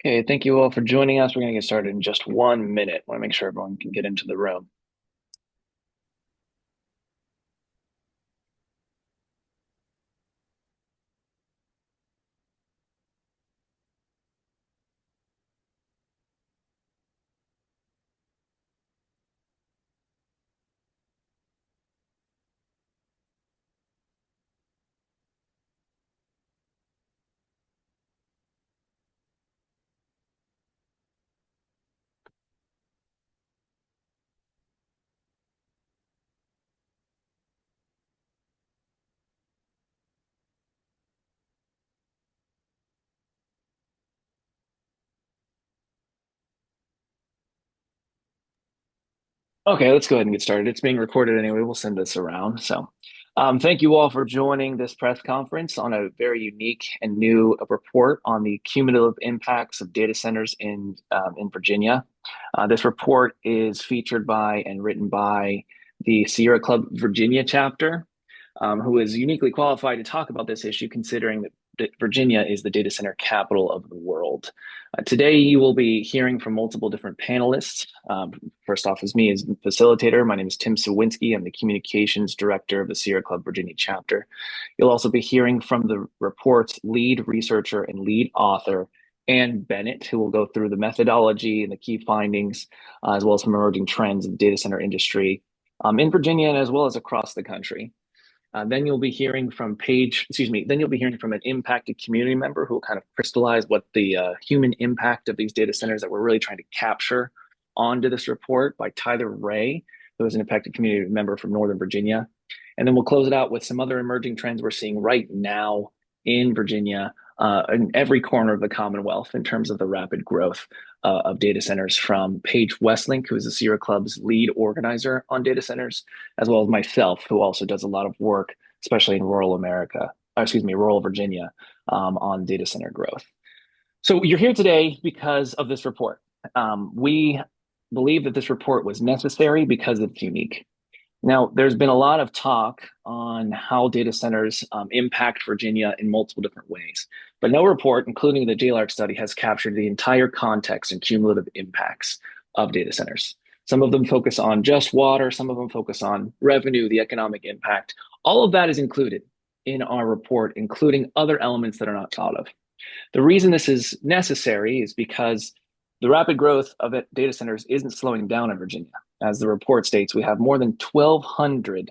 Okay, thank you all for joining us. We're going to get started in just 1 minute. I want to make sure everyone can get into the room. Okay, let's go ahead and get started. It's being recorded anyway. We'll send this around. Thank you all for joining this press conference on a very unique and new report on the cumulative impacts of data centers in Virginia. This report is featured by and written by the Sierra Club Virginia chapter, who is uniquely qualified to talk about this issue, considering that Virginia is the data center capital of the world. Today, you will be hearing from multiple different panelists. First off is me as facilitator. My name is Tim Sawinski. I'm the communications director of the Sierra Club Virginia chapter. You'll also be hearing from the report's lead researcher and lead author, Ann Bennett, who will go through the methodology and the key findings, as well as some emerging trends in the data center industry in Virginia and as well as across the country. Then you'll be hearing from then you'll be hearing from an impacted community member who will kind of crystallize what the human impact of these data centers that we're really trying to capture onto this report by Tyler Ray, who is an impacted community member from Northern Virginia. And then we'll close it out with some other emerging trends we're seeing right now in Virginia, in every corner of the Commonwealth in terms of the rapid growth of data centers, from Paige Westlink, who is the Sierra Club's lead organizer on data centers, as well as myself, who also does a lot of work, especially in rural Virginia, on data center growth. So you're here today because of this report. We believe that this report was necessary because it's unique. Now, there's been a lot of talk on how data centers impact Virginia in multiple different ways, but no report, including the JLARC study, has captured the entire context and cumulative impacts of data centers. Some of them focus on just water, some of them focus on revenue, the economic impact. All of that is included in our report, including other elements that are not thought of. The reason this is necessary is because the rapid growth of data centers isn't slowing down in Virginia. As the report states, we have more than 1,200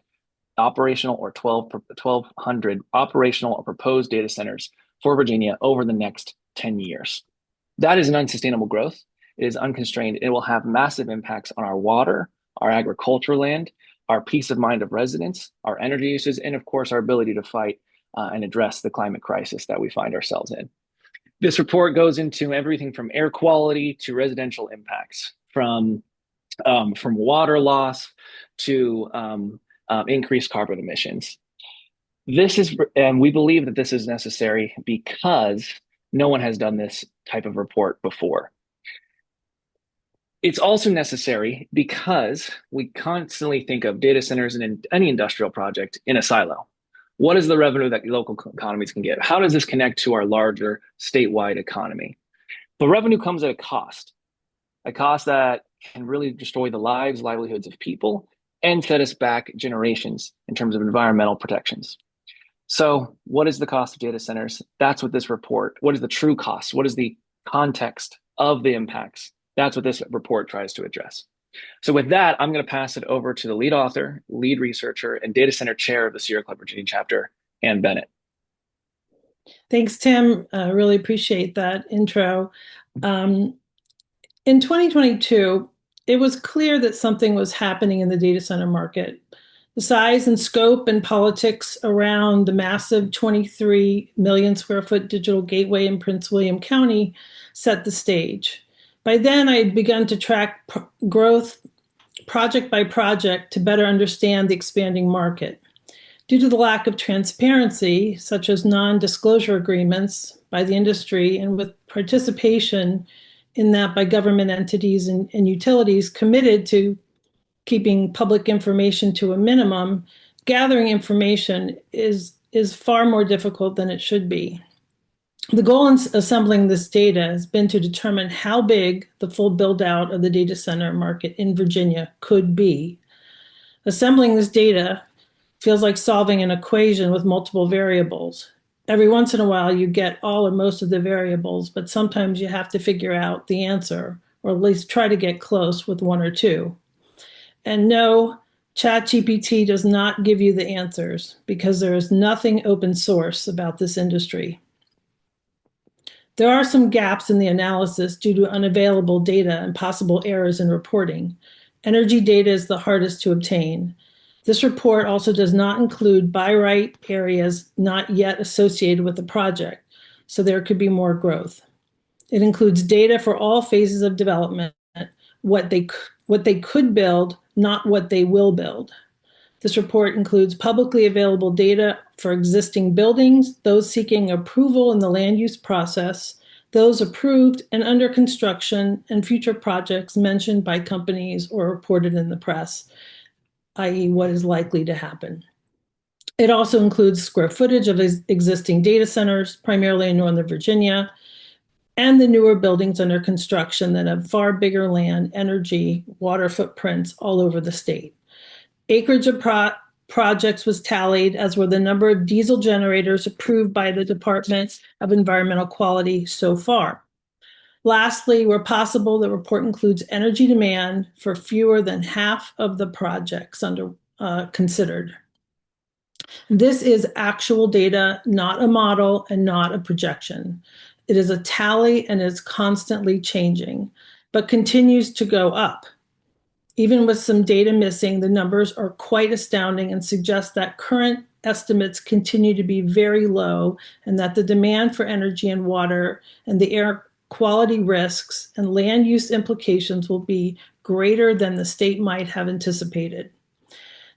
operational or 1,200 operational or proposed data centers for Virginia over the next 10 years. That is an unsustainable growth. It is unconstrained. It will have massive impacts on our water, our agricultural land, our peace of mind of residents, our energy uses, and of course, our ability to fight and address the climate crisis that we find ourselves in. This report goes into everything from air quality to residential impacts, from water loss to increased carbon emissions. And we believe that this is necessary because no one has done this type of report before. It's also necessary because we constantly think of data centers and any industrial project in a silo. What is the revenue that local economies can get? How does this connect to our larger statewide economy? But revenue comes at a cost that can really destroy the livelihoods of people and set us back generations in terms of environmental protections. So what is the cost of data centers? That's what this report, what is the true cost? What is the context of the impacts? That's what this report tries to address. So with that, I'm going to pass it over to the lead author, lead researcher, and data center chair of the Sierra Club Virginia chapter, Ann Bennett. Thanks, Tim. I really appreciate that intro. In 2022, it was clear that something was happening in the data center market. The size and scope and politics around the massive 23 million square foot digital gateway in Prince William County set the stage. By then, I had begun to track growth project by project to better understand the expanding market. Due to the lack of transparency, such as non-disclosure agreements by the industry and with participation in that by government entities and utilities committed to keeping public information to a minimum, gathering information is far more difficult than it should be. The goal in assembling this data has been to determine how big the full build out of the data center market in Virginia could be. Assembling this data feels like solving an equation with multiple variables. Every once in a while, you get all or most of the variables, but sometimes you have to figure out the answer, or at least try to get close with one or two. And no, ChatGPT does not give you the answers because there is nothing open source about this industry. There are some gaps in the analysis due to unavailable data and possible errors in reporting. Energy data is the hardest to obtain. This report also does not include buy right areas not yet associated with the project, so there could be more growth. It includes data for all phases of development, what they could build, not what they will build. This report includes publicly available data for existing buildings, those seeking approval in the land use process, those approved and under construction, and future projects mentioned by companies or reported in the press, i.e., what is likely to happen. It also includes square footage of existing data centers, primarily in Northern Virginia, and the newer buildings under construction that have far bigger land, energy, water footprints all over the state. Acreage of projects was tallied, as were the number of diesel generators approved by the Department of Environmental Quality so far. Lastly, where possible, the report includes energy demand for fewer than half of the projects considered. This is actual data, not a model and not a projection. It is a tally and is constantly changing, but continues to go up. Even with some data missing, the numbers are quite astounding and suggest that current estimates continue to be very low and that the demand for energy and water and the air quality risks and land use implications will be greater than the state might have anticipated.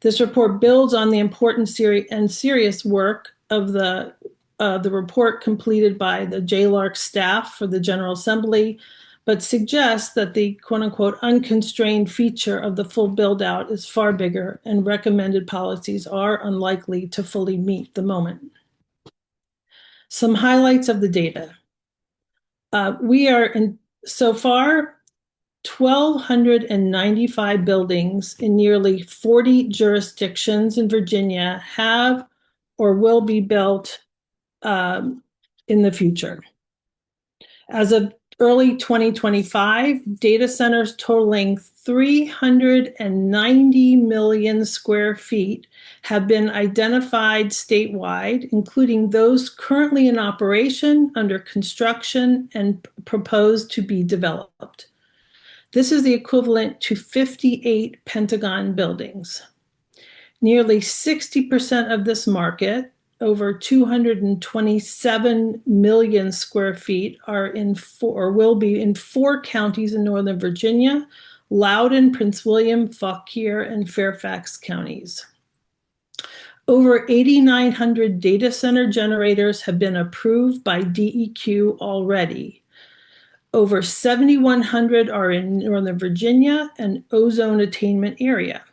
This report builds on the important and serious work of the report completed by the JLARC staff for the General Assembly, but suggests that the quote unquote unconstrained feature of the full build out is far bigger and recommended policies are unlikely to fully meet the moment. Some highlights of the data. We are in so far 1,295 buildings in nearly 40 jurisdictions in Virginia have or will be built in the future. As of early 2025, data centers totaling 390 million square feet have been identified statewide, including those currently in operation, under construction, and proposed to be developed. This is the equivalent to 58 Pentagon buildings. Nearly 60% of this market, over 227 million square feet, are in or will be in 4 counties in Northern Virginia: Loudoun, Prince William, Fauquier, and Fairfax counties. Over 8,900 data center generators have been approved by DEQ already. Over 7,100 are in Northern Virginia and ozone attainment area.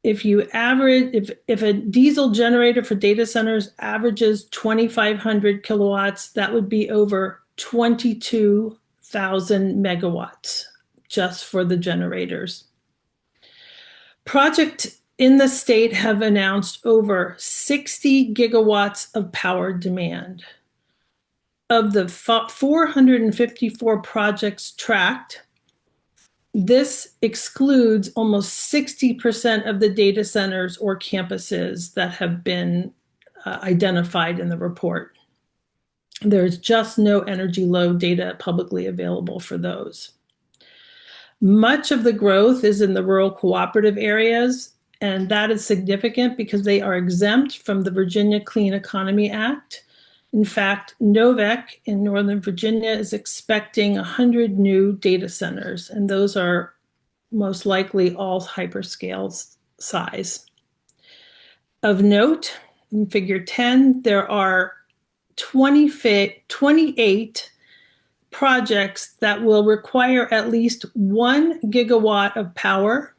If a diesel generator for data centers averages 2,500 kilowatts, that would be over 22,000 megawatts just for the generators. Projects in the state have announced over 60 gigawatts of power demand. Of the 454 projects tracked, this excludes almost 60% of the data centers or campuses that have been identified in the report. There's just no energy load data publicly available for those. Much of the growth is in the rural cooperative areas, and that is significant because they are exempt from the Virginia Clean Economy Act. In fact, Novec in Northern Virginia is expecting 100 new data centers, and those are most likely all hyperscale size. Of note, in Figure 10, there are 28 projects that will require at least 1 gigawatt of power,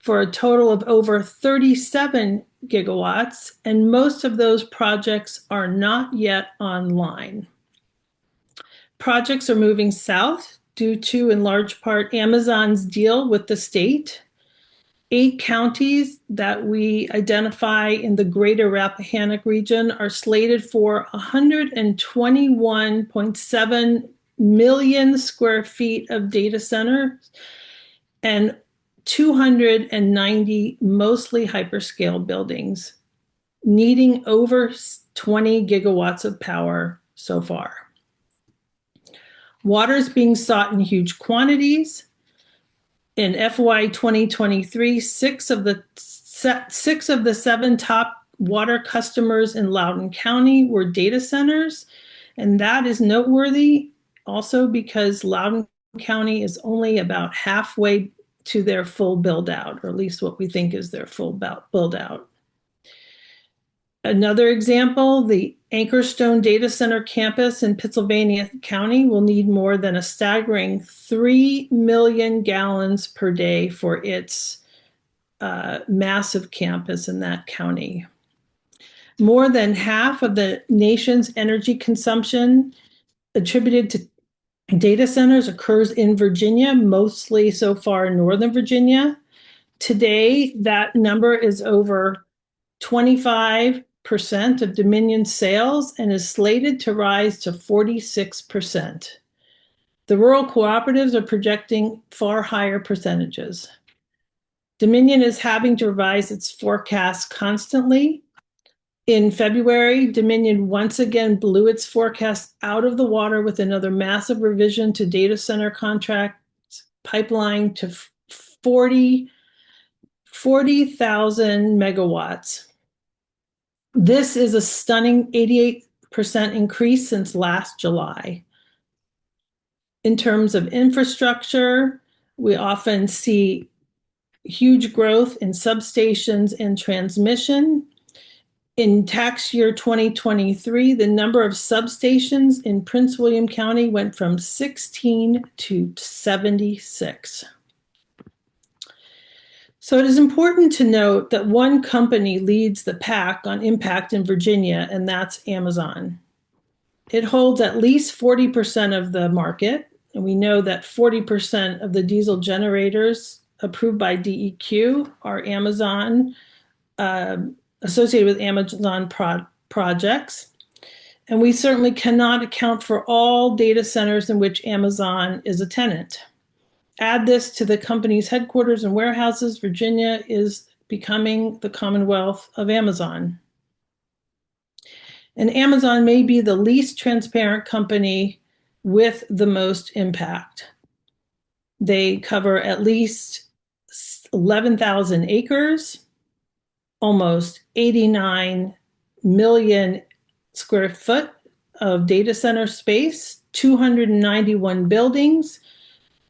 for a total of over 37 gigawatts, and most of those projects are not yet online. Projects are moving south due to, in large part, Amazon's deal with the state. 8 counties that we identify in the greater Rappahannock region are slated for 121.7 million square feet of data centers and 290 mostly hyperscale buildings, needing over 20 gigawatts of power so far. Water is being sought in huge quantities. In FY 2023, six of the 7 top water customers in Loudoun County were data centers, and that is noteworthy also because Loudoun County is only about halfway to their full build out, or at least what we think is their full build out. Another example, the Anchorstone Data Center campus in Pittsylvania County will need more than a staggering 3 million gallons per day for its massive campus in that county. More than half of the nation's energy consumption attributed to data centers occurs in Virginia, mostly so far in Northern Virginia. Today, that number is over 25% of Dominion sales and is slated to rise to 46%. The rural cooperatives are projecting far higher percentages. Dominion is having to revise its forecast constantly. In February, Dominion once again blew its forecast out of the water with another massive revision to data center contract pipeline to 40,000 megawatts. This is a stunning 88% increase since last July. In terms of infrastructure, we often see huge growth in substations and transmission. In tax year 2023, the number of substations in Prince William County went from 16 to 76. So it is important to note that one company leads the pack on impact in Virginia, and that's Amazon. It holds at least 40% of the market, and we know that 40% of the diesel generators approved by DEQ are Amazon, associated with Amazon projects. And we certainly cannot account for all data centers in which Amazon is a tenant. Add this to the company's headquarters and warehouses, Virginia is becoming the Commonwealth of Amazon. And Amazon may be the least transparent company with the most impact. They cover at least 11,000 acres, almost 89 million square foot of data center space, 291 buildings,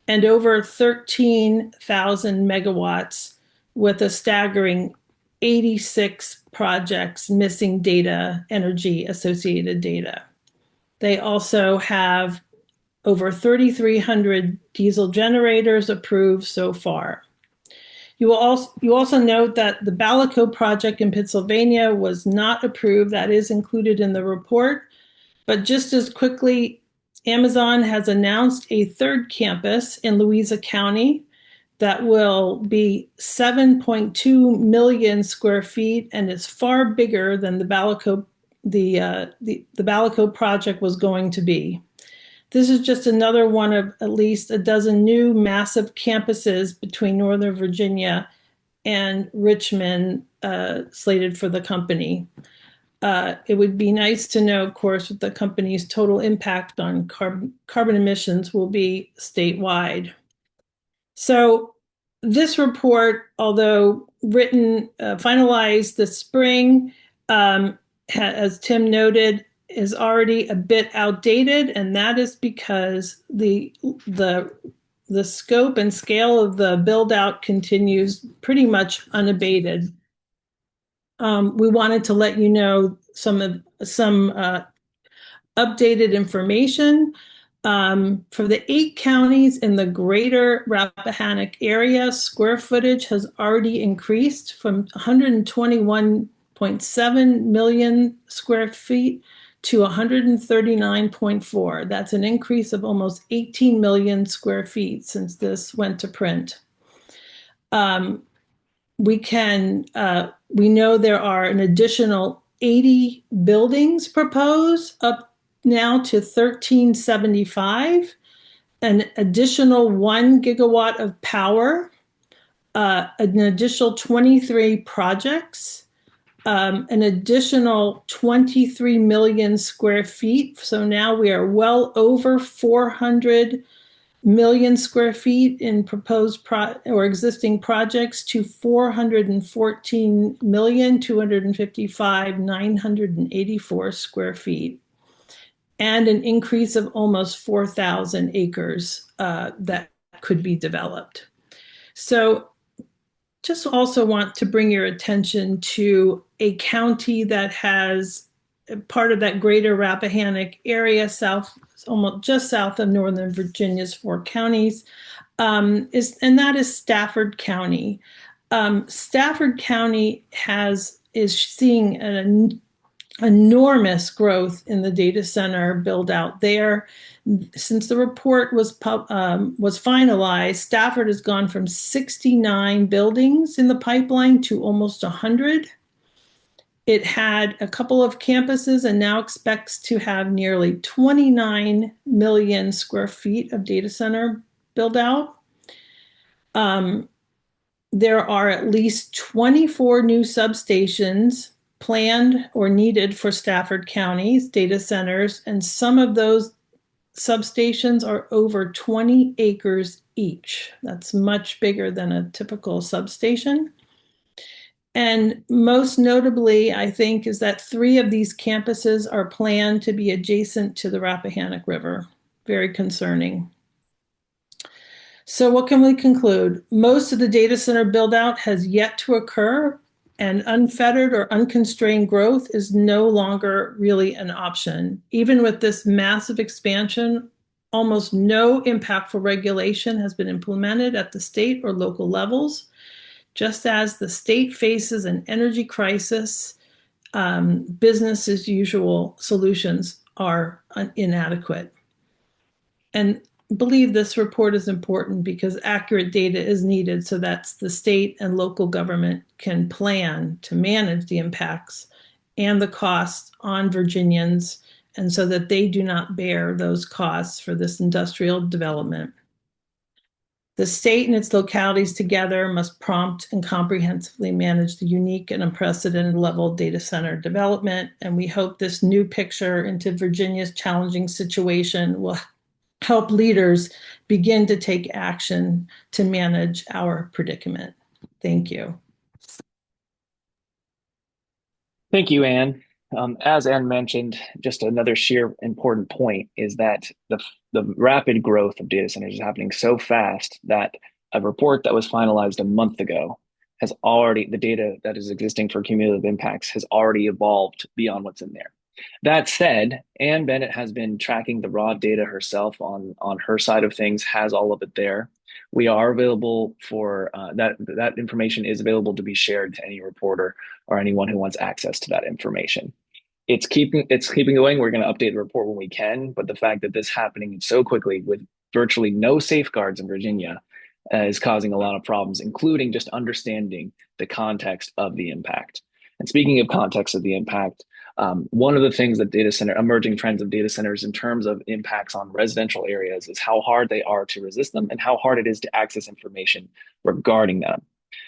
and over 13,000 megawatts with a staggering 86 projects missing data, energy associated data. They also have over 3,300 diesel generators approved so far. You also note that the Balico project in Pennsylvania was not approved. That is included in the report. But just as quickly, Amazon has announced a third campus in Louisa County that will be 7.2 million square feet and is far bigger than the Balico project was going to be. This is just another one of at least a dozen new massive campuses between Northern Virginia and Richmond slated for the company. It would be nice to know, of course, what the company's total impact on carbon emissions will be statewide. So this report, although written, finalized this spring, as Tim noted, is already a bit outdated, and that is because the scope and scale of the build out continues pretty much unabated. We wanted to let you know some updated information. For the 8 counties in the greater Rappahannock area, square footage has already increased from 121.7 million square feet to 139.4. That's an increase of almost 18 million square feet since this went to print. Um, we know there are an additional 80 buildings proposed up now to 1375, an additional 1 gigawatt of power, an additional 23 projects, an additional 23 million square feet. So now we are well over 400 million square feet in proposed or existing projects to 414,255,984 square feet, and an increase of almost 4,000 acres that could be developed. So just also want to bring your attention to a county that has part of that greater Rappahannock area, almost just south of Northern Virginia's 4 counties, and that is Stafford County. Stafford County is seeing an enormous growth in the data center build out there. Since the report was finalized, Stafford has gone from 69 buildings in the pipeline to almost 100. It had a couple of campuses and now expects to have nearly 29 million square feet of data center build out. There are at least 24 new substations planned or needed for Stafford County's data centers, and some of those substations are over 20 acres each. That's much bigger than a typical substation. And most notably, I think, is that 3 of these campuses are planned to be adjacent to the Rappahannock River. Very concerning. So what can we conclude? Most of the data center build out has yet to occur, and unfettered or unconstrained growth is no longer really an option. Even with this massive expansion, almost no impactful regulation has been implemented at the state or local levels. Just as the state faces an energy crisis, business as usual solutions are inadequate. And believe this report is important because accurate data is needed so that the state and local government can plan to manage the impacts and the costs on Virginians, and so that they do not bear those costs for this industrial development. The state and its localities together must prompt and comprehensively manage the unique and unprecedented level of data center development. And we hope this new picture into Virginia's challenging situation will help leaders begin to take action to manage our predicament. Thank you. Thank you, Anne. As Anne mentioned, just another sheer important point is that the rapid growth of data centers is happening so fast that a report that was finalized a month ago has already, the data that is existing for cumulative impacts has already evolved beyond what's in there. That said, Anne Bennett has been tracking the raw data herself on her side of things, has all of it there. We are available for that information is available to be shared to any reporter or anyone who wants access to that information. It's keeping going. We're going to update the report when we can, but the fact that this happening so quickly with virtually no safeguards in Virginia is causing a lot of problems, including just understanding the context of the impact. And speaking of context of the impact, one of the things that emerging trends of data centers in terms of impacts on residential areas is how hard they are to resist them and how hard it is to access information regarding them.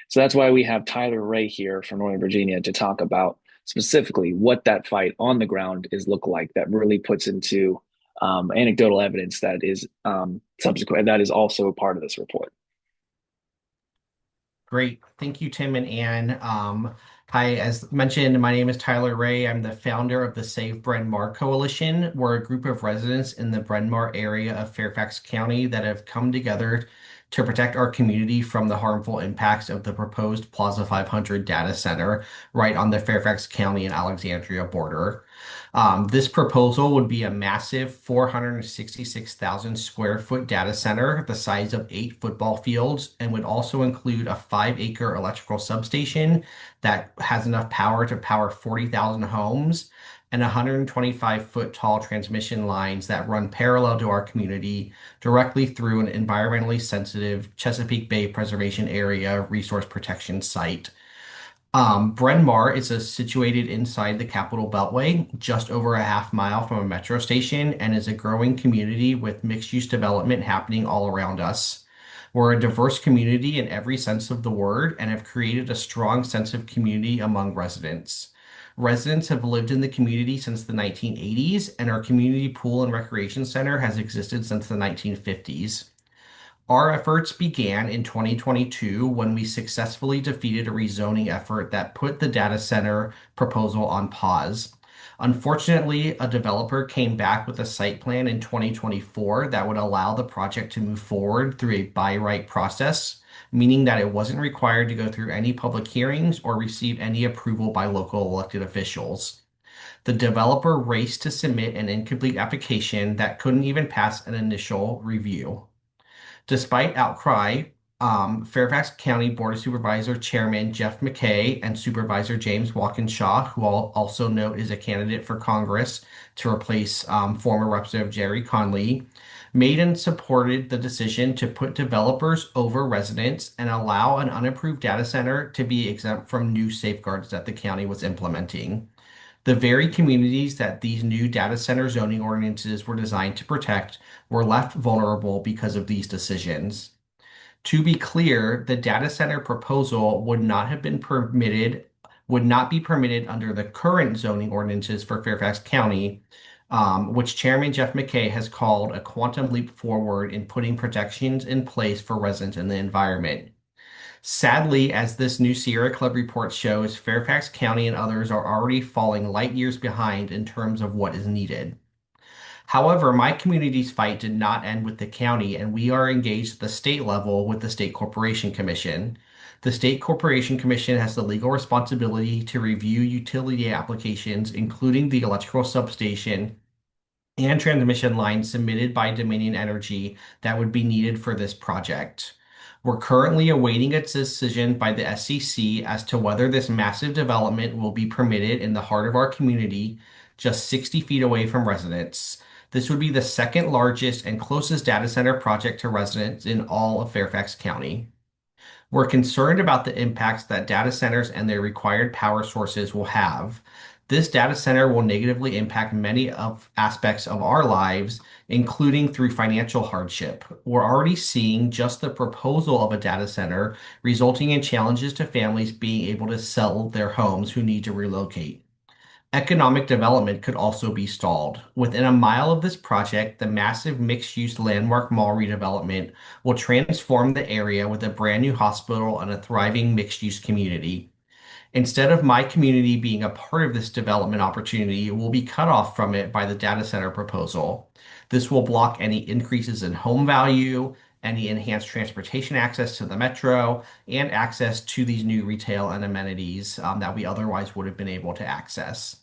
So that's why we have Tyler Ray here from Northern Virginia to talk about specifically what that fight on the ground is look like that really puts into anecdotal evidence that is subsequent, that is also a part of this report. Great. Thank you, Tim and Anne. Hi, as mentioned, my name is Tyler Ray. I'm the founder of the Save Bryn Mawr Coalition. We're a group of residents in the Bryn Mawr area of Fairfax County that have come together to protect our community from the harmful impacts of the proposed Plaza 500 data center right on the Fairfax County and Alexandria border. This proposal would be a massive 466,000 square foot data center, the size of 8 football fields, and would also include a 5-acre electrical substation that has enough power to power 40,000 homes and 125-foot tall transmission lines that run parallel to our community directly through an environmentally sensitive Chesapeake Bay Preservation Area resource protection site. Bryn Mawr is situated inside the Capital Beltway, just over a half mile from a metro station, and is a growing community with mixed-use development happening all around us. We're a diverse community in every sense of the word and have created a strong sense of community among residents. Residents have lived in the community since the 1980s, and our community pool and recreation center has existed since the 1950s. Our efforts began in 2022 when we successfully defeated a rezoning effort that put the data center proposal on pause. Unfortunately, a developer came back with a site plan in 2024 that would allow the project to move forward through a by right process, meaning that it wasn't required to go through any public hearings or receive any approval by local elected officials. The developer raced to submit an incomplete application that couldn't even pass an initial review. Despite outcry, Fairfax County Board of Supervisor Chairman Jeff McKay and Supervisor James Walkinshaw, who I'll also note is a candidate for Congress to replace former Representative Jerry Conley, made and supported the decision to put developers over residents and allow an unapproved data center to be exempt from new safeguards that the county was implementing. The very communities that these new data center zoning ordinances were designed to protect were left vulnerable because of these decisions. To be clear, the data center proposal would not be permitted under the current zoning ordinances for Fairfax County, which Chairman Jeff McKay has called a quantum leap forward in putting protections in place for residents and the environment. Sadly, as this new Sierra Club report shows, Fairfax County and others are already falling light years behind in terms of what is needed. However, my community's fight did not end with the county, and we are engaged at the state level with the State Corporation Commission. The State Corporation Commission has the legal responsibility to review utility applications, including the electrical substation and transmission lines submitted by Dominion Energy that would be needed for this project. We're currently awaiting a decision by the SCC as to whether this massive development will be permitted in the heart of our community, just 60 feet away from residents. This would be the second largest and closest data center project to residents in all of Fairfax County. We're concerned about the impacts that data centers and their required power sources will have. This data center will negatively impact many of aspects of our lives, including through financial hardship. We're already seeing just the proposal of a data center resulting in challenges to families being able to sell their homes who need to relocate. Economic development could also be stalled. Within a mile of this project, the massive mixed-use landmark mall redevelopment will transform the area with a brand new hospital and a thriving mixed-use community. Instead of my community being a part of this development opportunity, we'll be cut off from it by the data center proposal. This will block any increases in home value, any enhanced transportation access to the metro, and access to these new retail and amenities that we otherwise would have been able to access.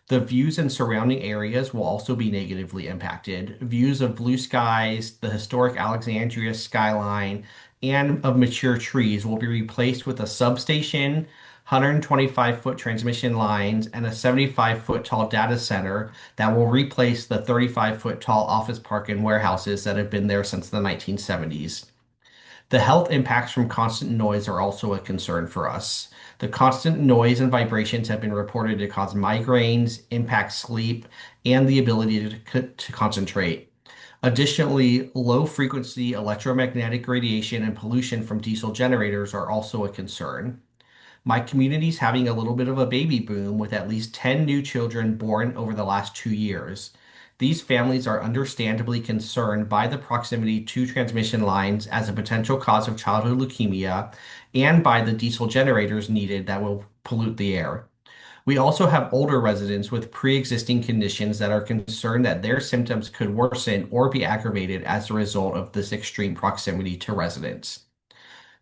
The views in surrounding areas will also be negatively impacted. Views of blue skies, the historic Alexandria skyline, and of mature trees will be replaced with a substation, 125-foot transmission lines, and a 75-foot tall data center that will replace the 35-foot tall office park and warehouses that have been there since the 1970s. The health impacts from constant noise are also a concern for us. The constant noise and vibrations have been reported to cause migraines, impact sleep, and the ability to concentrate. Additionally, low frequency electromagnetic radiation and pollution from diesel generators are also a concern. My community's having a little bit of a baby boom with at least 10 new children born over the last 2 years. These families are understandably concerned by the proximity to transmission lines as a potential cause of childhood leukemia and by the diesel generators needed that will pollute the air. We also have older residents with pre-existing conditions that are concerned that their symptoms could worsen or be aggravated as a result of this extreme proximity to residents.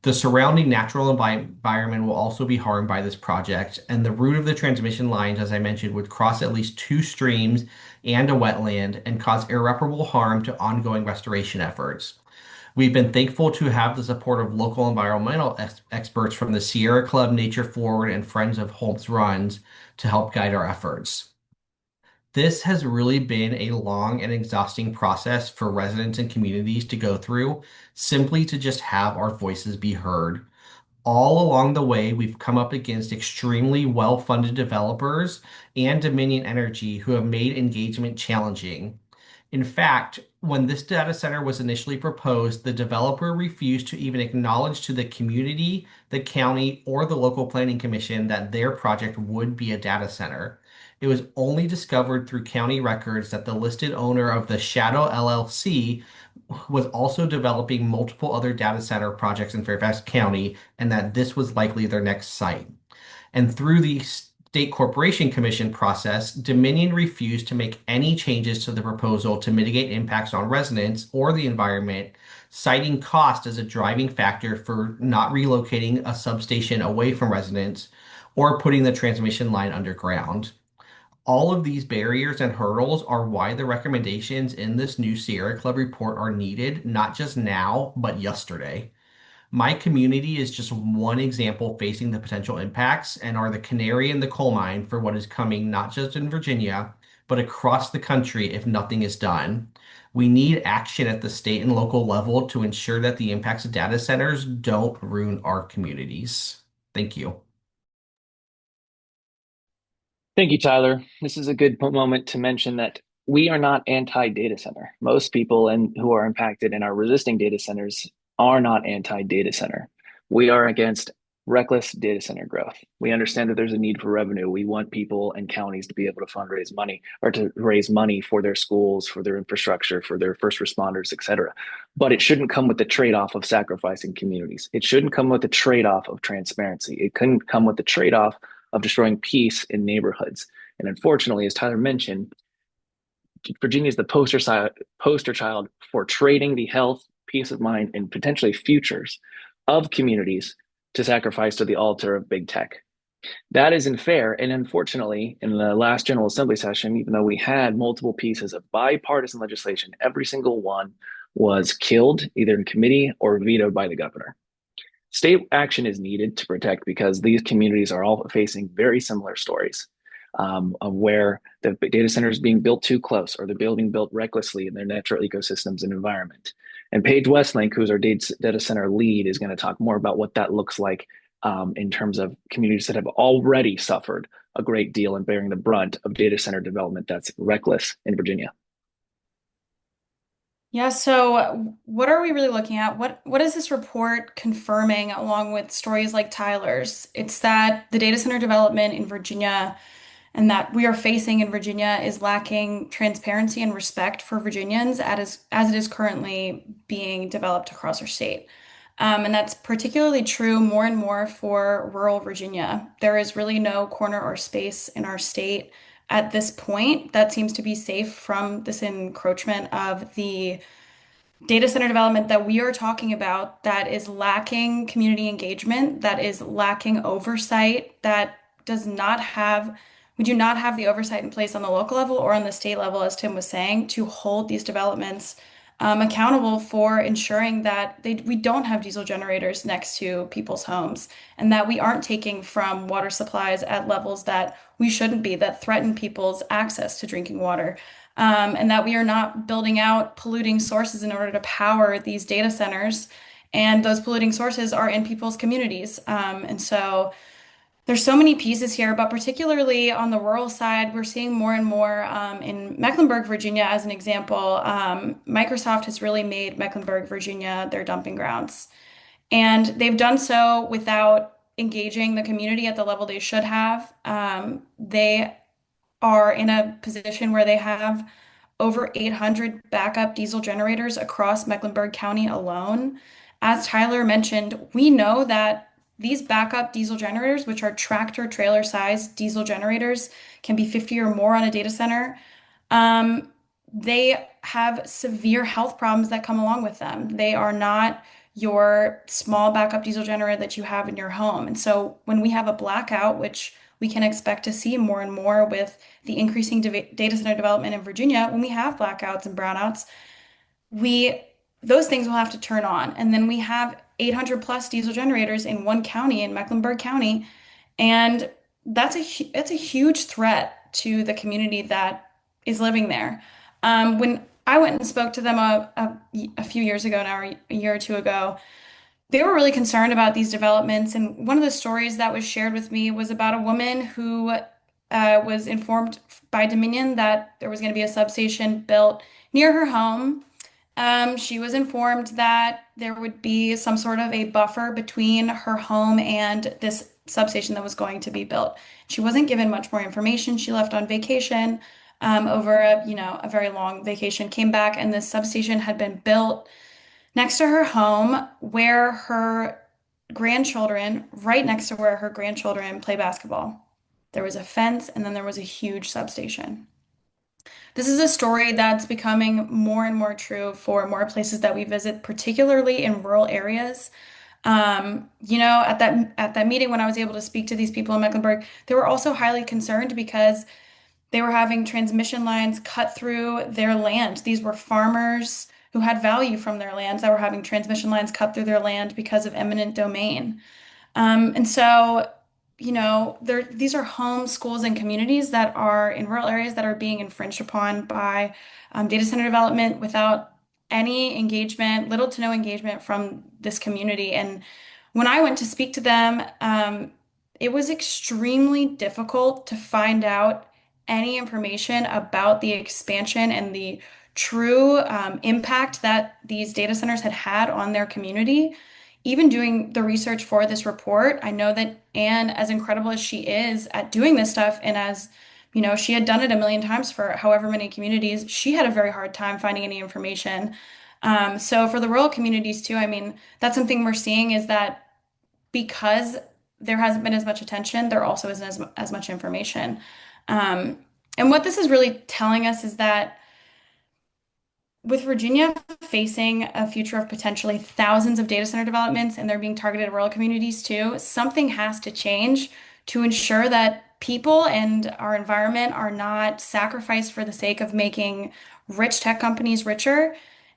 The surrounding natural environment will also be harmed by this project, and the route of the transmission lines, as I mentioned, would cross at least two streams and a wetland and cause irreparable harm to ongoing restoration efforts. We've been thankful to have the support of local environmental experts from the Sierra Club, Nature Forward, and Friends of Holmes Runs to help guide our efforts. This has really been a long and exhausting process for residents and communities to go through, simply to just have our voices be heard. All along the way, we've come up against extremely well-funded developers and Dominion Energy who have made engagement challenging. In fact, when this data center was initially proposed, the developer refused to even acknowledge to the community, the county, or the local planning commission that their project would be a data center. It was only discovered through county records that the listed owner of the Shadow LLC was also developing multiple other data center projects in Fairfax County, and that this was likely their next site. And through the State Corporation Commission process, Dominion refused to make any changes to the proposal to mitigate impacts on residents or the environment, citing cost as a driving factor for not relocating a substation away from residents or putting the transmission line underground. All of these barriers and hurdles are why the recommendations in this new Sierra Club report are needed, not just now, but yesterday. My community is just one example facing the potential impacts and are the canary in the coal mine for what is coming not just in Virginia, but across the country if nothing is done. We need action at the state and local level to ensure that the impacts of data centers don't ruin our communities. Thank you. Thank you, Tyler. This is a good moment to mention that we are not anti-data center. Most people and who are impacted and are resisting data centers are not anti-data center. We are against reckless data center growth. We understand that there's a need for revenue. We want people and counties to be able to fundraise money or to raise money for their schools, for their infrastructure, for their first responders, et cetera. But it shouldn't come with the trade-off of sacrificing communities. It shouldn't come with the trade-off of transparency. It couldn't come with the trade-off of destroying peace in neighborhoods. And unfortunately, as Tyler mentioned, Virginia is the poster child for trading the health, peace of mind, and potentially futures of communities to sacrifice to the altar of big tech. That isn't fair. And unfortunately, in the last General Assembly session, even though we had multiple pieces of bipartisan legislation, every single one was killed either in committee or vetoed by the governor. State action is needed to protect because these communities are all facing very similar stories of where the data center is being built too close or they're being built recklessly in their natural ecosystems and environment. And Paige Westlink, who's our data center lead, is going to talk more about what that looks like in terms of communities that have already suffered a great deal and bearing the brunt of data center development that's reckless in Virginia. Yeah, so what are we really looking at? What is this report confirming along with stories like Tyler's? It's that the data center development in Virginia and that we are facing in Virginia is lacking transparency and respect for Virginians as it is currently being developed across our state. And that's particularly true more and more for rural Virginia. There is really no corner or space in our state at this point that seems to be safe from this encroachment of the data center development that we are talking about that is lacking community engagement, that is lacking oversight, that does not have, we do not have the oversight in place on the local level or on the state level, as Tim was saying, to hold these developments accountable for ensuring that we don't have diesel generators next to people's homes and that we aren't taking from water supplies at levels that we shouldn't be, that threaten people's access to drinking water and that we are not building out polluting sources in order to power these data centers. And those polluting sources are in people's communities. And so there's so many pieces here, but particularly on the rural side, we're seeing more and more in Mecklenburg, Virginia, as an example. Microsoft has really made Mecklenburg, Virginia, their dumping grounds. And they've done so without engaging the community at the level they should have. They are in a position where they have over 800 backup diesel generators across Mecklenburg County alone. As Tyler mentioned, we know that these backup diesel generators, which are tractor trailer sized diesel generators, can be 50 or more on a data center. Um, they have severe health problems that come along with them. They are not your small backup diesel generator that you have in your home. And so when we have a blackout, which we can expect to see more and more with the increasing data center development in Virginia, when we have blackouts and brownouts, we those things will have to turn on. And then we have 800 plus diesel generators in one county in Mecklenburg County, and it's a huge threat to the community that is living there. When I went and spoke to them a few years ago now, or a year or two ago, they were really concerned about these developments. And one of the stories that was shared with me was about a woman who was informed by Dominion that there was going to be a substation built near her home. She was informed that there would be some sort of a buffer between her home and this substation that was going to be built. She wasn't given much more information. She left on vacation, over a very long vacation, came back, and this substation had been built next to her home where her grandchildren, right next to where her grandchildren play basketball. There was a fence, and then there was a huge substation. This is a story that's becoming more and more true for more places that we visit, particularly in rural areas. At that meeting when I was able to speak to these people in Mecklenburg, they were also highly concerned because they were having transmission lines cut through their land. These were farmers who had value from their lands that were having transmission lines cut through their land because of eminent domain. And so, these are homes, schools, and communities that are in rural areas that are being infringed upon by data center development without any engagement, little to no engagement from this community. And when I went to speak to them, it was extremely difficult to find out any information about the expansion and the true impact that these data centers had had on their community. Even doing the research for this report, I know that Anne, as incredible as she is at doing this stuff, and as she had done it a million times for however many communities, she had a very hard time finding any information. So for the rural communities too, I mean, that's something we're seeing is that because there hasn't been as much attention, there also isn't as much information. Um, and what this is really telling us is that with Virginia facing a future of potentially thousands of data center developments and they're being targeted at rural communities too, something has to change to ensure that people and our environment are not sacrificed for the sake of making rich tech companies richer.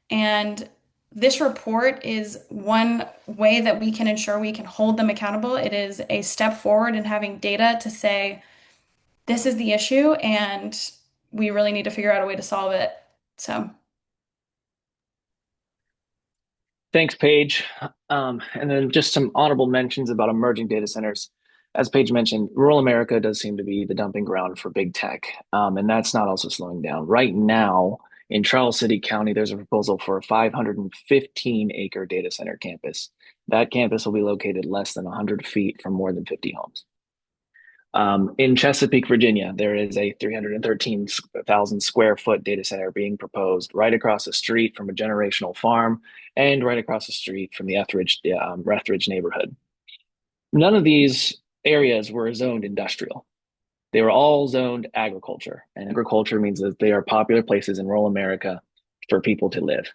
And this report is one way that we can ensure we can hold them accountable. It is a step forward in having data to say, this is the issue, and we really need to figure out a way to solve it. So. Thanks, Paige. And then just some honorable mentions about emerging data centers. As Paige mentioned, rural America does seem to be the dumping ground for big tech, and that's not also slowing down. Right now, in Charles City County, there's a proposal for a 515-acre data center campus. That campus will be located less than 100 feet from more than 50 homes. In Chesapeake, Virginia, there is a 313,000 square foot data center being proposed right across the street from a generational farm and right across the street from the Etheridge neighborhood. None of these areas were zoned industrial. They were all zoned agriculture, and agriculture means that they are popular places in rural America for people to live.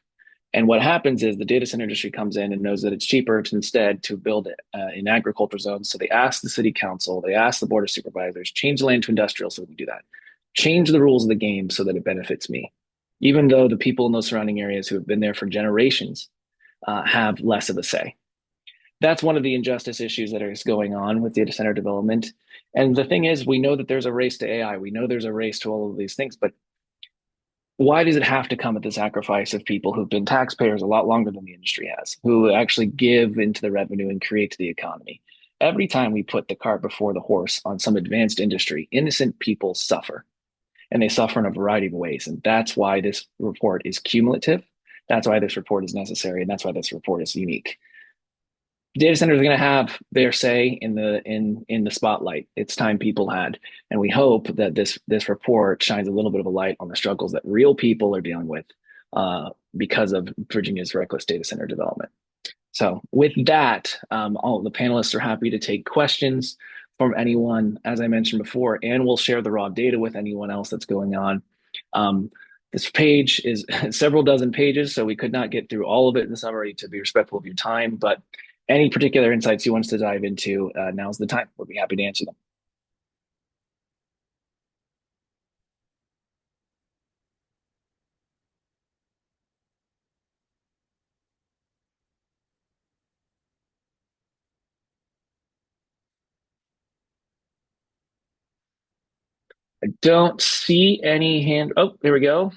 And what happens is the data center industry comes in and knows that it's cheaper to instead to build it in agriculture zones. So they ask the city council, they ask the board of supervisors, change the land to industrial so we can do that. Change the rules of the game so that it benefits me. Even though the people in those surrounding areas who have been there for generations have less of a say. That's one of the injustice issues that is going on with data center development. And the thing is, we know that there's a race to AI. We know there's a race to all of these things, but why does it have to come at the sacrifice of people who've been taxpayers a lot longer than the industry has, who actually give into the revenue and create the economy? Every time we put the cart before the horse on some advanced industry, innocent people suffer, and they suffer in a variety of ways. And that's why this report is cumulative. That's why this report is necessary, and that's why this report is unique. Data centers are going to have their say in the spotlight. It's time people had, and we hope that this report shines a little bit of a light on the struggles that real people are dealing with because of Virginia's reckless data center development. So with that, all the panelists are happy to take questions from anyone. As I mentioned before, and we'll share the raw data with anyone else that's going on. This page is several dozen pages, so we could not get through all of it in the summary to be respectful of your time. But any particular insights you want us to dive into, now's the time. We'll be happy to answer them. I don't see any hand. Oh, there we go.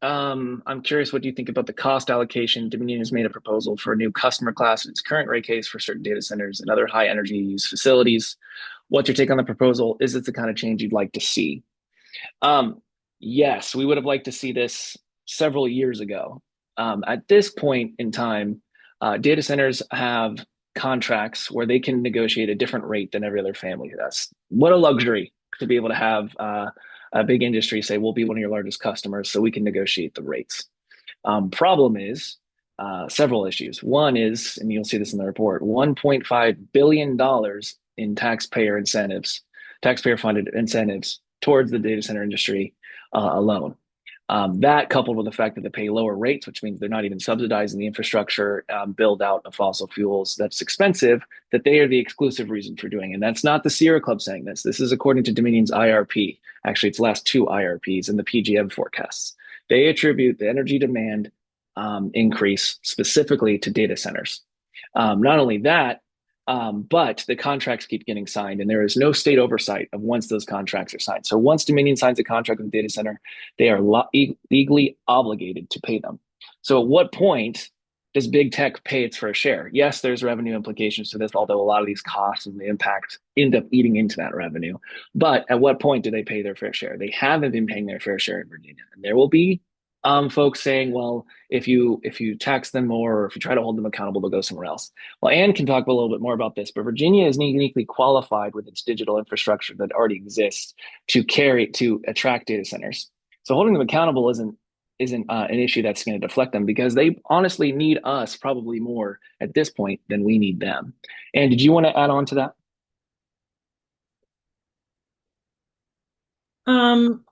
I'm curious, what do you think about the cost allocation? Dominion has made a proposal for a new customer class in its current rate case for certain data centers and other high energy use facilities. What's your take on the proposal? Is it the kind of change you'd like to see? Um, yes, we would have liked to see this several years ago. At this point in time, data centers have contracts where they can negotiate a different rate than every other family does. What a luxury to be able to have a big industry say, we'll be one of your largest customers so we can negotiate the rates. Problem is several issues. One is, and you'll see this in the report, $1.5 billion in taxpayer funded incentives towards the data center industry alone. That coupled with the fact that they pay lower rates, which means they're not even subsidizing the infrastructure build out of fossil fuels that's expensive, that they are the exclusive reason for doing it. And that's not the Sierra Club saying this. This is according to Dominion's IRP, actually its last two IRPs and the PGM forecasts. They attribute the energy demand increase specifically to data centers. Not only that, but the contracts keep getting signed, and there is no state oversight of once those contracts are signed. So once Dominion signs a contract with a data center, they are legally obligated to pay them. So at what point does big tech pay its fair share? Yes, there's revenue implications to this, although a lot of these costs and the impact end up eating into that revenue. But at what point do they pay their fair share? They haven't been paying their fair share in Virginia. And there will be folks saying, well, if you tax them more or if you try to hold them accountable, they'll go somewhere else. Well, Anne can talk a little bit more about this, but Virginia is uniquely qualified with its digital infrastructure that already exists to attract data centers. So holding them accountable isn't an issue that's going to deflect them because they honestly need us probably more at this point than we need them. And did you want to add on to that? Um,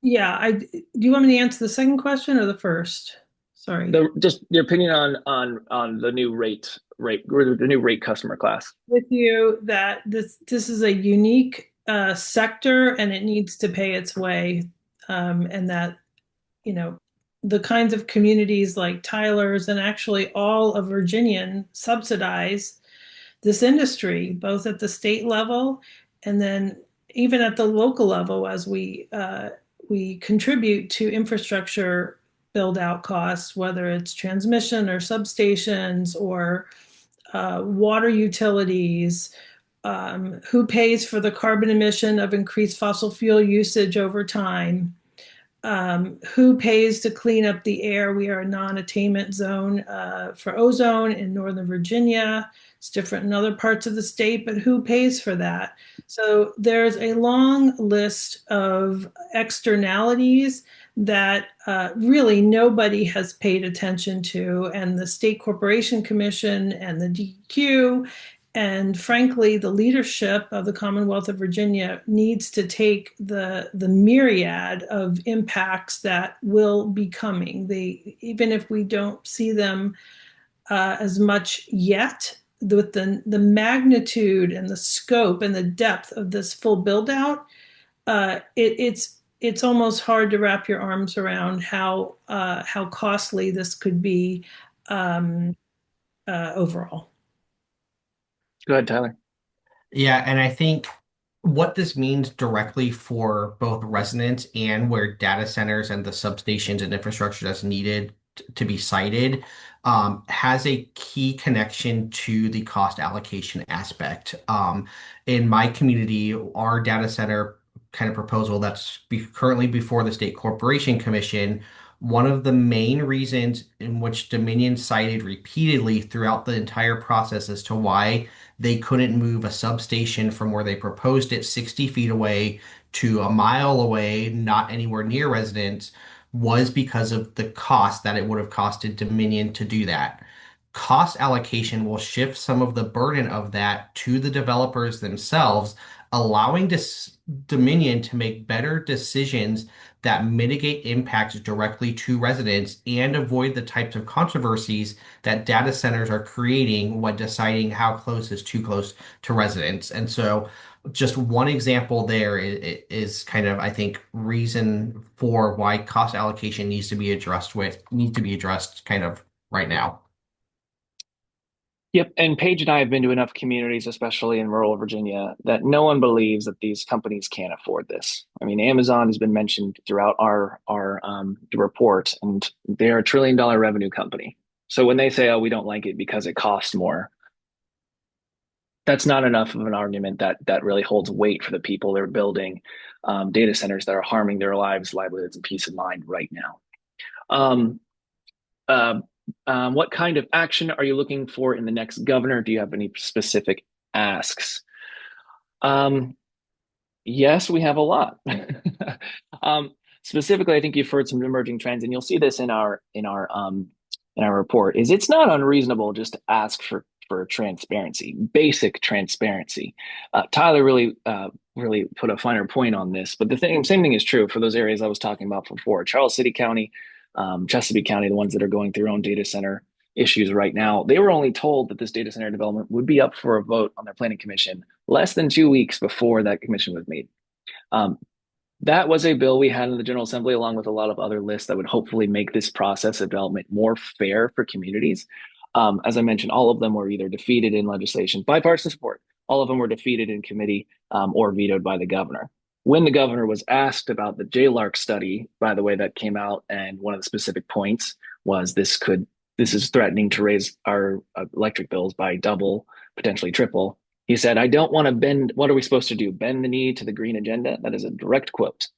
yeah, do you want me to answer the second question or the first? Sorry. Just your opinion on the new the new rate customer class. With you that this is a unique sector and it needs to pay its way, and that you know the kinds of communities like Tyler's and actually all of Virginian subsidize this industry, both at the state level and then even at the local level, as we contribute to infrastructure build out costs, whether it's transmission or substations or water utilities. Who pays for the carbon emission of increased fossil fuel usage over time? Who pays to clean up the air? We are a non-attainment zone for ozone in Northern Virginia. It's different in other parts of the state, but who pays for that? So there's a long list of externalities that really nobody has paid attention to, and the State Corporation Commission and the DQ and frankly, the leadership of the Commonwealth of Virginia needs to take the myriad of impacts that will be coming. Even if we don't see them as much yet, with the magnitude and the scope and the depth of this full build out, it's almost hard to wrap your arms around how costly this could be overall. Go ahead, Tyler. Yeah, and I think what this means directly for both residents and where data centers and the substations and infrastructure that's needed to be sited has a key connection to the cost allocation aspect. In my community, our data center kind of proposal that's currently before the State Corporation Commission, one of the main reasons in which Dominion cited repeatedly throughout the entire process as to why they couldn't move a substation from where they proposed it 60 feet away to a mile away, not anywhere near residents, was because of the cost that it would have costed Dominion to do that. Cost allocation will shift some of the burden of that to the developers themselves, allowing Dominion to make better decisions that mitigate impacts directly to residents and avoid the types of controversies that data centers are creating when deciding how close is too close to residents. And so, just one example there is kind of, I think, reason for why cost allocation needs to be addressed kind of right now. Yep. And Paige and I have been to enough communities, especially in rural Virginia, that no one believes that these companies can't afford this. I mean, Amazon has been mentioned throughout our report, and they're a $1 trillion revenue company. So when they say, "Oh, we don't like it because it costs more," that's not enough of an argument that really holds weight for the people that are building data centers that are harming their lives, livelihoods, and peace of mind right now. Um, uh, what kind of action are you looking for in the next governor? Do you have any specific asks? Um, yes, we have a lot. um, Specifically, I think you've heard some emerging trends, and you'll see this in our report. Is it's not unreasonable just to ask for transparency, basic transparency. Tyler really put a finer point on this, but the same thing is true for those areas I was talking about before. Charles City County, Chesapeake County, the ones that are going through their own data center issues right now, they were only told that this data center development would be up for a vote on their planning commission less than 2 weeks before that commission was made. Um, that was a bill we had in the General Assembly, along with a lot of other lists that would hopefully make this process of development more fair for communities. As I mentioned, all of them were either defeated in legislation, bipartisan support. All of them were defeated in committee or vetoed by the governor. When the governor was asked about the JLARC study, by the way, that came out, and one of the specific points was this is threatening to raise our electric bills by double, potentially triple. He said, "I don't want to bend. What are we supposed to do? Bend the knee to the green agenda?" That is a direct quote.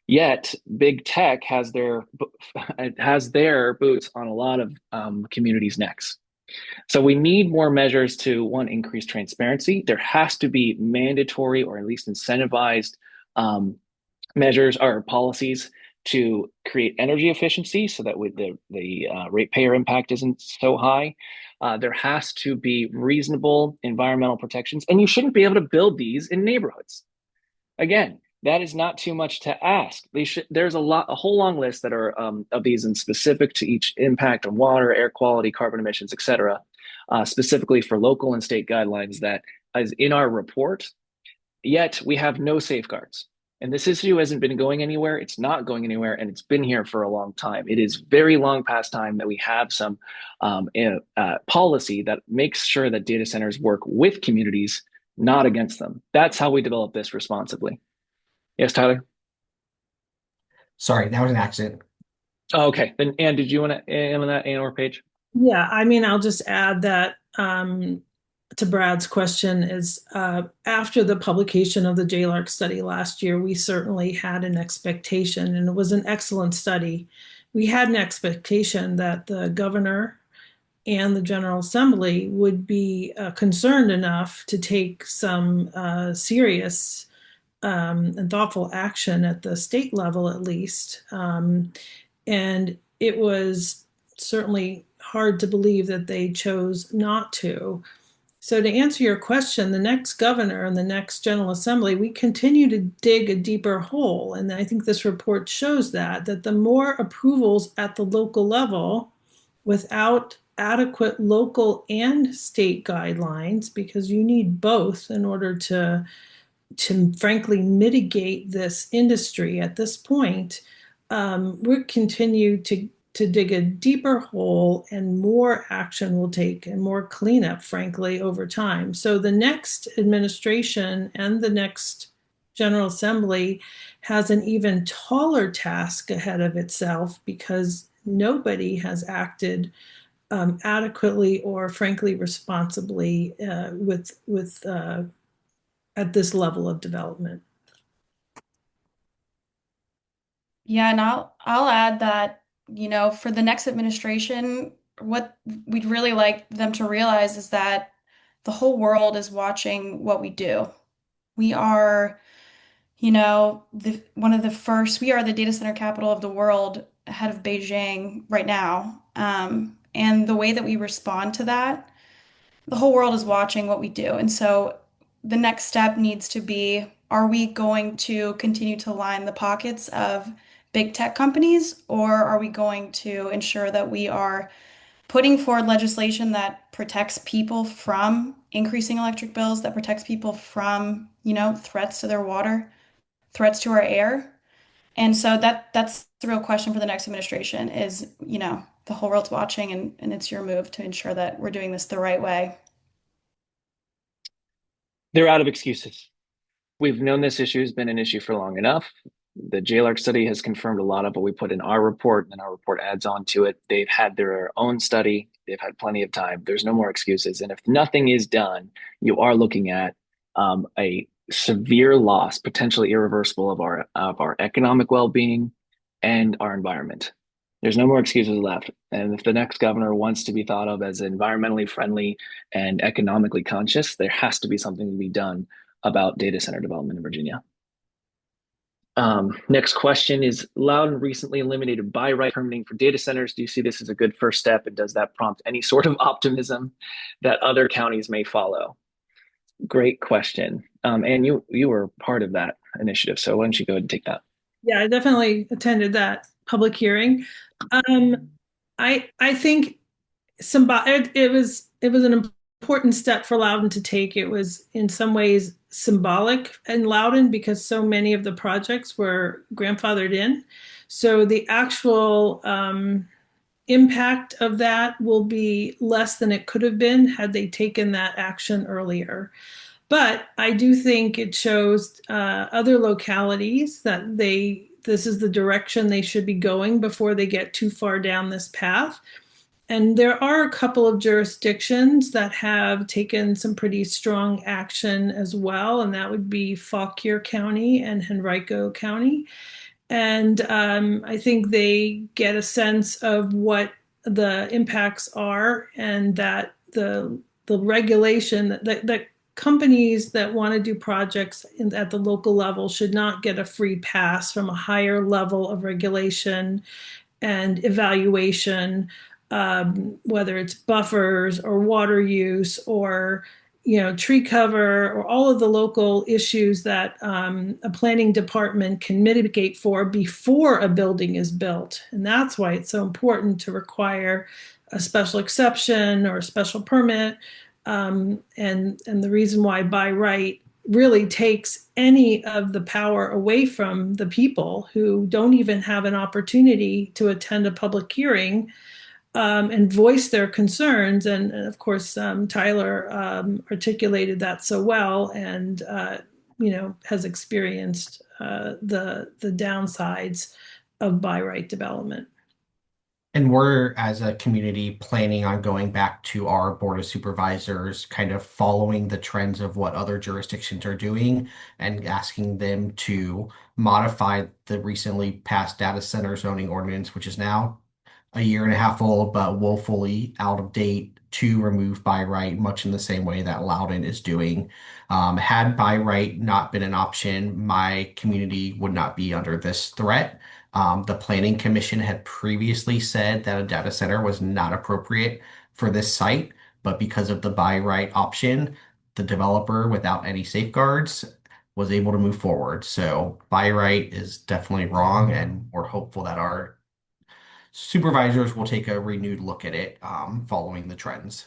Yet, big tech has their boots on a lot of communities' necks. So we need more measures to one, increase transparency. There has to be mandatory or at least incentivized um, measures or policies to create energy efficiency so that with the ratepayer impact isn't so high. There has to be reasonable environmental protections, and you shouldn't be able to build these in neighborhoods. Again, that is not too much to ask. There's a whole long list that are of these and specific to each impact on water, air quality, carbon emissions, et cetera, specifically for local and state guidelines that is in our report. Yet we have no safeguards. And this issue hasn't been going anywhere. It's not going anywhere, and it's been here for a long time. It is very long past time that we have some policy that makes sure that data centers work with communities, not against them. That's how we develop this responsibly. Yes, Tyler? Sorry, that was an accident. Oh, okay. Then, Ann, did you want to add on that, Ann or Paige? Yeah, I mean, I'll just add that to Brad's question is after the publication of the JLARC study last year, we certainly had an expectation, and it was an excellent study. We had an expectation that the governor and the General Assembly would be concerned enough to take some serious and thoughtful action at the state level, at least. And it was certainly hard to believe that they chose not to. So, to answer your question, the next governor and the next General Assembly, we continue to dig a deeper hole. And I think this report shows that the more approvals at the local level without adequate local and state guidelines, because you need both in order to frankly mitigate this industry at this point, we'll continue to dig a deeper hole, and more action will take and more cleanup, frankly, over time. So the next administration and the next General Assembly has an even taller task ahead of itself because nobody has acted adequately or frankly responsibly with at this level of development. Yeah, and I'll add that, for the next administration, what we'd really like them to realize is that the whole world is watching what we do. We are, one of the first, we are the data center capital of the world ahead of Beijing right now. And the way that we respond to that, the whole world is watching what we do. And so the next step needs to be, are we going to continue to line the pockets of big tech companies, or are we going to ensure that we are putting forward legislation that protects people from increasing electric bills, that protects people from, threats to their water, threats to our air? And so that's the real question for the next administration is, the whole world's watching, and it's your move to ensure that we're doing this the right way. They're out of excuses. We've known this issue has been an issue for long enough. The JLARC study has confirmed a lot of what we put in our report, and our report adds on to it. They've had their own study. They've had plenty of time. There's no more excuses. And if nothing is done, you are looking at a severe loss, potentially irreversible, of our economic well-being and our environment. There's no more excuses left. And if the next governor wants to be thought of as environmentally friendly and economically conscious, there has to be something to be done about data center development in Virginia. Next question is, Loudoun recently eliminated buy right permitting for data centers. Do you see this as a good first step, and does that prompt any sort of optimism that other counties may follow? Great question. And you were part of that initiative, so why don't you go ahead and take that? Yeah, I definitely attended that public hearing. I think it was an important step for Loudoun to take. It was in some ways symbolic in Loudoun because so many of the projects were grandfathered in. So the actual impact of that will be less than it could have been had they taken that action earlier. But I do think it shows other localities that this is the direction they should be going before they get too far down this path. And there are a couple of jurisdictions that have taken some pretty strong action as well, and that would be Fauquier County and Henrico County. And I think they get a sense of what the impacts are, and that the regulation that companies that want to do projects at the local level should not get a free pass from a higher level of regulation and evaluation, whether it's buffers or water use or tree cover or all of the local issues that a planning department can mitigate for before a building is built. And that's why it's so important to require a special exception or a special permit. And the reason why by right really takes any of the power away from the people who don't even have an opportunity to attend a public hearing and voice their concerns. And of course, Tyler articulated that so well, and has experienced the downsides of by right development. And we're, as a community, planning on going back to our Board of Supervisors, kind of following the trends of what other jurisdictions are doing and asking them to modify the recently passed data center zoning ordinance, which is now a year and a half old, but woefully out of date, to remove by right, much in the same way that Loudoun is doing. Had by right not been an option, my community would not be under this threat. The Planning Commission had previously said that a data center was not appropriate for this site, but because of the buy right option, the developer, without any safeguards, was able to move forward. So buy right is definitely wrong, and we're hopeful that our supervisors will take a renewed look at it following the trends.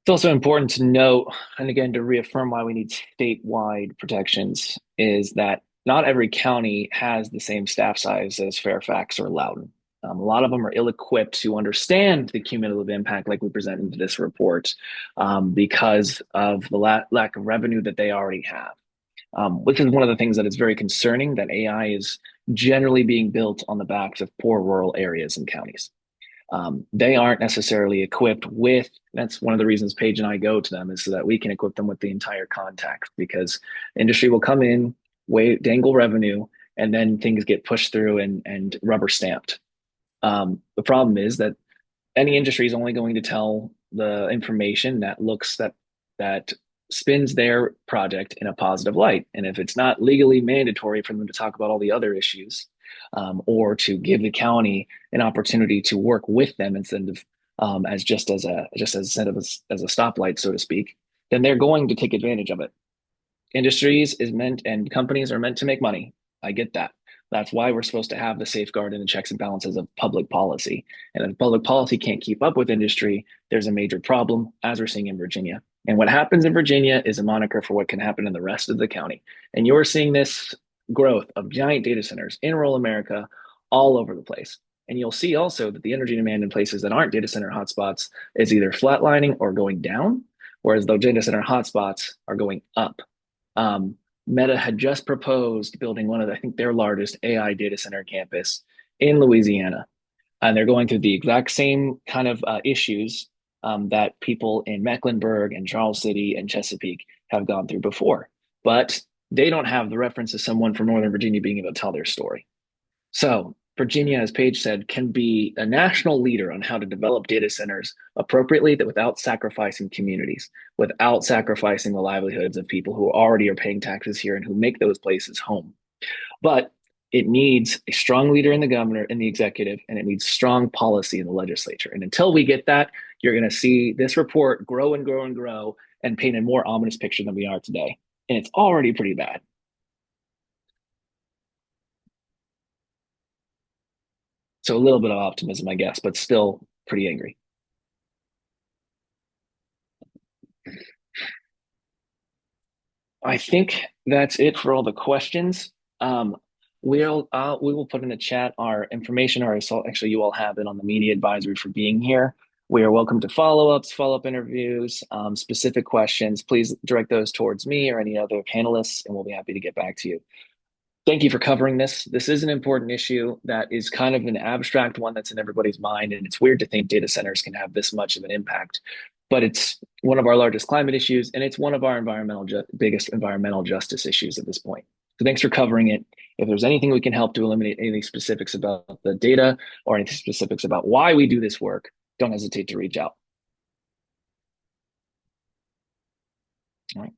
It's also important to note, and again, to reaffirm why we need statewide protections, is that not every county has the same staff size as Fairfax or Loudoun. A lot of them are ill-equipped to understand the cumulative impact like we present in this report because of the lack of revenue that they already have. Which is one of the things that is very concerning, that AI is generally being built on the backs of poor rural areas and counties. They aren't necessarily equipped with, that's one of the reasons Paige and I go to them, is so that we can equip them with the entire context, because industry will come in, dangle revenue, and then things get pushed through and rubber stamped. The problem is that any industry is only going to tell the information that spins their project in a positive light. And if it's not legally mandatory for them to talk about all the other issues, or to give the county an opportunity to work with them instead of as a stoplight, so to speak, then they're going to take advantage of it. Industries is meant and companies are meant to make money. I get that. That's why we're supposed to have the safeguard and the checks and balances of public policy. And if public policy can't keep up with industry, there's a major problem, as we're seeing in Virginia. And what happens in Virginia is a moniker for what can happen in the rest of the county. And you're seeing this growth of giant data centers in rural America all over the place. And you'll see also that the energy demand in places that aren't data center hotspots is either flatlining or going down, whereas the data center hotspots are going up. Um, Meta had just proposed building one of, I think, their largest AI data center campus in Louisiana. And they're going through the exact same kind of issues that people in Mecklenburg and Charles City and Chesapeake have gone through before. But they don't have the reference of someone from Northern Virginia being able to tell their story. So Virginia, as Paige said, can be a national leader on how to develop data centers appropriately that without sacrificing communities, without sacrificing the livelihoods of people who already are paying taxes here and who make those places home. But it needs a strong leader in the governor, in the executive, and it needs strong policy in the legislature. And until we get that, you're going to see this report grow and grow and grow and paint a more ominous picture than we are today. And it's already pretty bad. So a little bit of optimism, I guess, but still pretty angry. I think that's it for all the questions. We will put in the chat our information, our assault. Actually, you all have it on the media advisory for being here. We are welcome to follow-ups, follow-up interviews, specific questions. Please direct those towards me or any other panelists, and we'll be happy to get back to you. Thank you for covering this. This is an important issue that is kind of an abstract one that's in everybody's mind, and it's weird to think data centers can have this much of an impact. But it's one of our largest climate issues, and it's one of our biggest environmental justice issues at this point. So thanks for covering it. If there's anything we can help to eliminate any specifics about the data or any specifics about why we do this work, don't hesitate to reach out. All right.